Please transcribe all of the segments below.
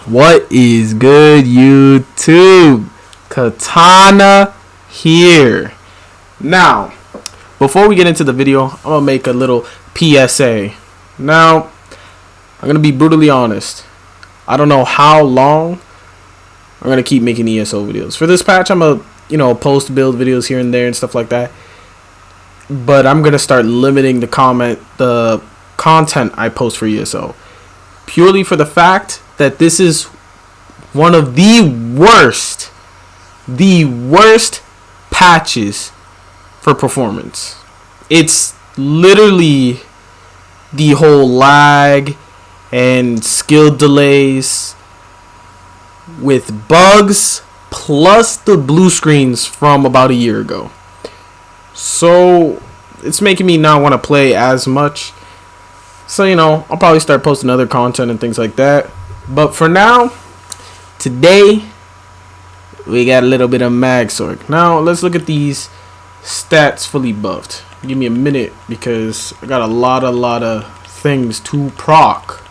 What is good, YouTube? Katana here. Now, before we get into the video, I'm gonna make a little PSA. Now, I'm gonna be brutally honest. I don't know how long I'm gonna keep making ESO videos. For this patch, I'm gonna post build videos here and there and stuff like that. But I'm gonna start limiting the content I post for ESO, purely for the fact that this is one of the worst patches for performance. It's literally the whole lag and skill delays with bugs plus the blue screens from about a year ago. So it's making me not want to play as much. So, I'll probably start posting other content and things like that. But for now, today, we got a little bit of MAGSORC. Now, let's look at these stats fully buffed. Give me a minute because I got a lot of things to proc.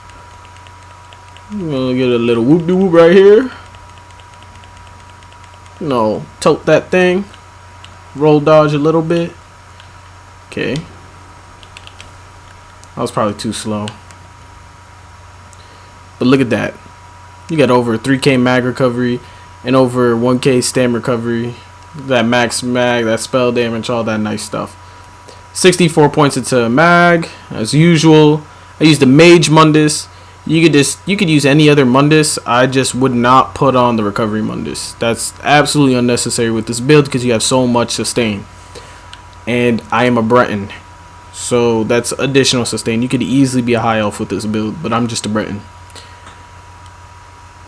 I'm gonna get a little whoop-de-whoop right here. Tilt that thing. Roll dodge a little bit. Okay. That was probably too slow. But look at that. You got over 3k mag recovery and over 1k stam recovery. That max mag, that spell damage, all that nice stuff. 64 points into mag, as usual. I used the Mage Mundus. You could use any other Mundus. I just would not put on the recovery Mundus. That's absolutely unnecessary with this build because you have so much sustain. And I am a Breton, so that's additional sustain. You could easily be a high elf with this build, but I'm just a Breton.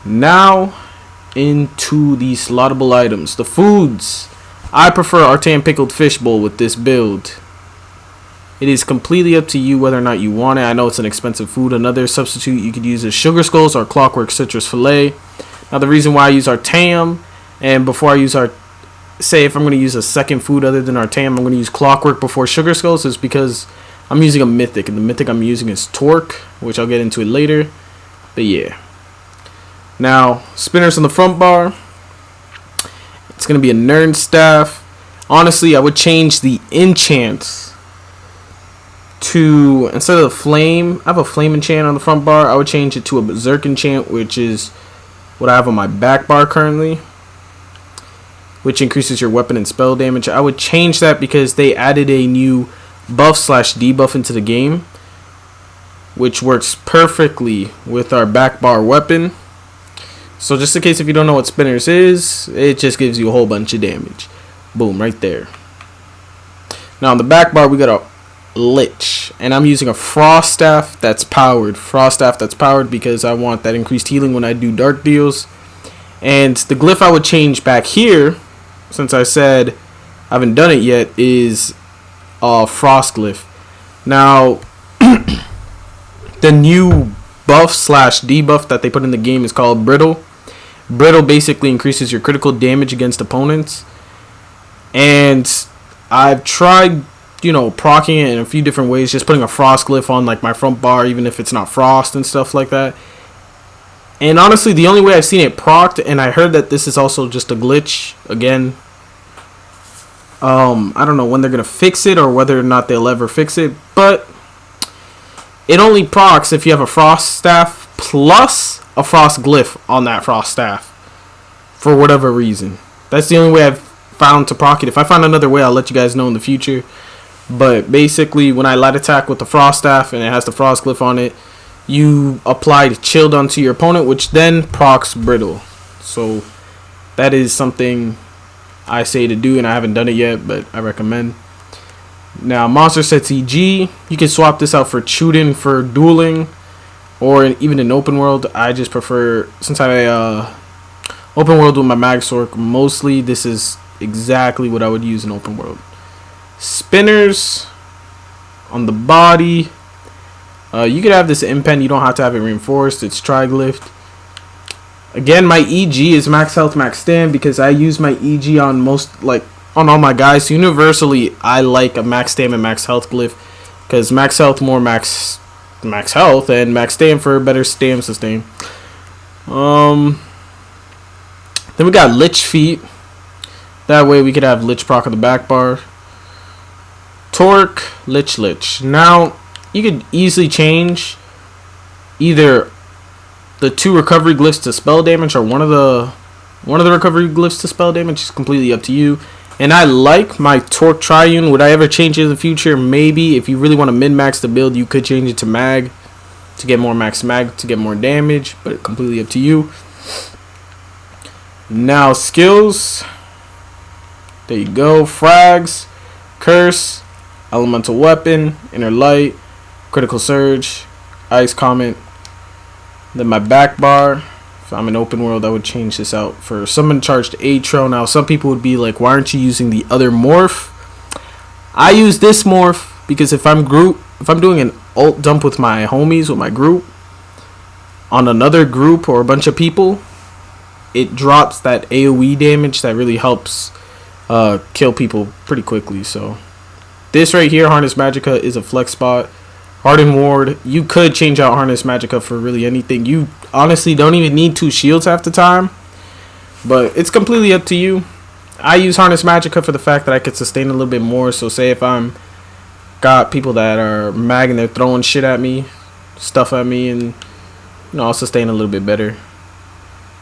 Now into the slottable items. The foods. I prefer Artan pickled fish bowl with this build. It is completely up to you whether or not you want it. I know it's an expensive food. Another substitute you could use is sugar skulls or clockwork citrus fillet. Now the reason why I use Artan, and before I use if I'm going to use a second food other than Artan, I'm going to use clockwork before sugar skulls, is because I'm using a mythic, and the mythic I'm using is Torque, which I'll get into it later. But yeah. Now, spinners on the front bar. It's going to be a Nern staff. Honestly, I would change the enchants to, instead of the flame, I have a flame enchant on the front bar. I would change it to a berserk enchant, which is what I have on my back bar currently, which increases your weapon and spell damage. I would change that because they added a new buff/debuff into the game, which works perfectly with our back bar weapon. So just in case if you don't know what spinners is, it just gives you a whole bunch of damage. Boom, right there. Now on the back bar we got a lich, and I'm using a frost staff that's powered. Because I want that increased healing when I do dark deals. And the glyph I would change back here, since I said I haven't done it yet, is frost glyph. Now the new buff/debuff that they put in the game is called brittle. Brittle basically increases your critical damage against opponents, and I've tried proccing it in a few different ways, just putting a frost glyph on like my front bar even if it's not frost and stuff like that. And honestly, the only way I've seen it procced, and I heard that this is also just a glitch again, I don't know when they're gonna fix it or whether or not they'll ever fix it, but it only procs if you have a frost staff plus a frost glyph on that frost staff for whatever reason. That's the only way I've found to proc it. If I find another way, I'll let you guys know in the future. But basically, when I light attack with the frost staff and it has the frost glyph on it, you apply chilled onto your opponent, which then procs brittle. So that is something I say to do, and I haven't done it yet, but I recommend. Now, monster sets EG. You can swap this out for shooting for dueling, or even in open world. I just prefer, since I open world with my MAGSORC mostly, this is exactly what I would use in open world. Spinners on the body. You could have this impen. You don't have to have it reinforced. It's triglyphed. Again, my EG is max health, max stam, because I use my EG on on all my guys. So universally, I like a max stam and max health glyph, because max health more max health, and max stam for better stam sustain. Then we got Lich Feet. That way we could have Lich proc on the back bar. Torque, Lich. Now, you could easily change either the 2 recovery glyphs to spell damage or one of the recovery glyphs to spell damage. It's completely up to you. And I like my Torque Triune. Would I ever change it in the future? Maybe. If you really want to min-max the build, you could change it to mag to get more max mag to get more damage, but completely up to you. Now skills. There you go. Frags, Curse, Elemental Weapon, Inner Light, Critical Surge, Ice Comment. Then my back bar. If I'm in open world, I would change this out for Summon Charged Atro. Now some people would be like, why aren't you using the other morph? I use this morph because if I'm doing an ult dump with my homies, with my group, on another group or a bunch of people, it drops that AoE damage that really helps kill people pretty quickly. So this right here, Harness Magica, is a flex spot. Hardened Ward, you could change out Harness Magica for really anything. You honestly don't even need 2 shields half the time, but it's completely up to you. I use Harness Magica for the fact that I could sustain a little bit more. So say if I'm got people that are mag and they're throwing shit at me, stuff at me, and I'll sustain a little bit better.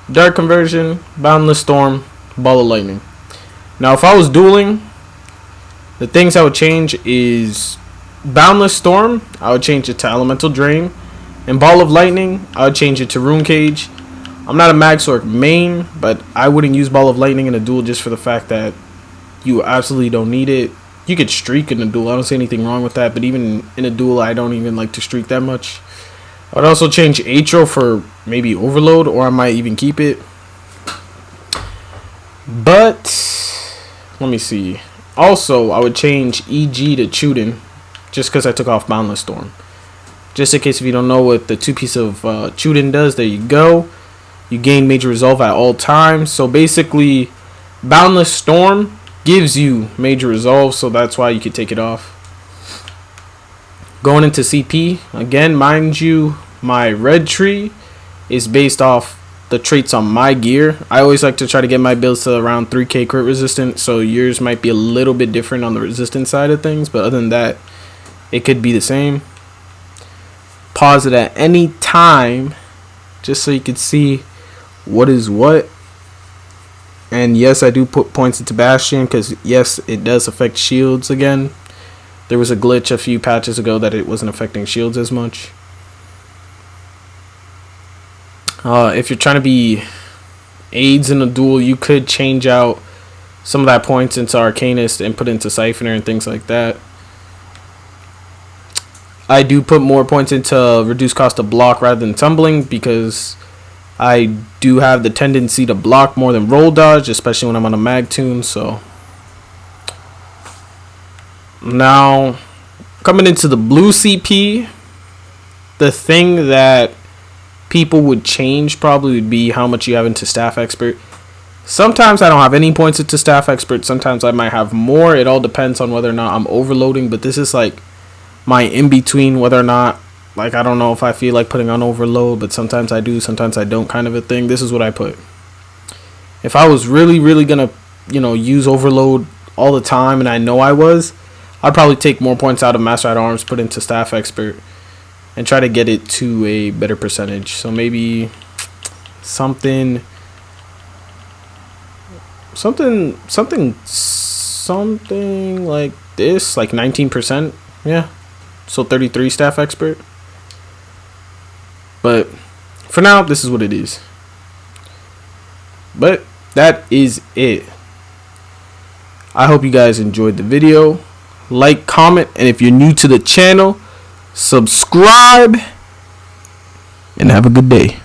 Dark Conversion, Boundless Storm, Ball of Lightning. Now if I was dueling, the things I would change is Boundless Storm, I would change it to Elemental Drain, and Ball of Lightning, I would change it to Rune Cage. I'm not a MAGSORC main, but I wouldn't use Ball of Lightning in a duel just for the fact that you absolutely don't need it. You could streak in a duel, I don't see anything wrong with that, but even in a duel, I don't even like to streak that much. I would also change Atro for maybe Overload, or I might even keep it. But let me see. Also, I would change EG to Chuden, just because I took off Boundless Storm. Just in case if you don't know what the 2-piece of Chuden does, there you go. You gain Major Resolve at all times. So basically, Boundless Storm gives you Major Resolve, so that's why you could take it off. Going into CP, again, mind you, my red tree is based off the traits on my gear. I always like to try to get my builds to around 3k crit resistant, so yours might be a little bit different on the resistance side of things, but other than that, it could be the same. Pause it at any time just so you can see what is what. And yes, I do put points into Bastion because yes, it does affect shields again. There was a glitch a few patches ago that it wasn't affecting shields as much. If you're trying to be aids in a duel, you could change out some of that points into Arcanist and put it into Siphoner and things like that. I do put more points into reduced cost of block rather than tumbling because I do have the tendency to block more than roll dodge, especially when I'm on a mag tune. So now coming into the blue CP, the thing that people would change probably would be how much you have into Staff Expert. Sometimes I don't have any points into Staff Expert. Sometimes I might have more. It all depends on whether or not I'm overloading, but this is like my in-between, whether or not, like, I don't know if I feel like putting on overload, but sometimes I do, sometimes I don't, kind of a thing. This is what I put. If I was really gonna, use overload all the time, and I know I was, I'd probably take more points out of Master at Arms, put into Staff Expert, and try to get it to a better percentage. So maybe something like this, like 19%. Yeah. So 33 Staff Expert. But for now, this is what it is. But that is it. I hope you guys enjoyed the video. Like, comment, and if you're new to the channel, subscribe, and have a good day.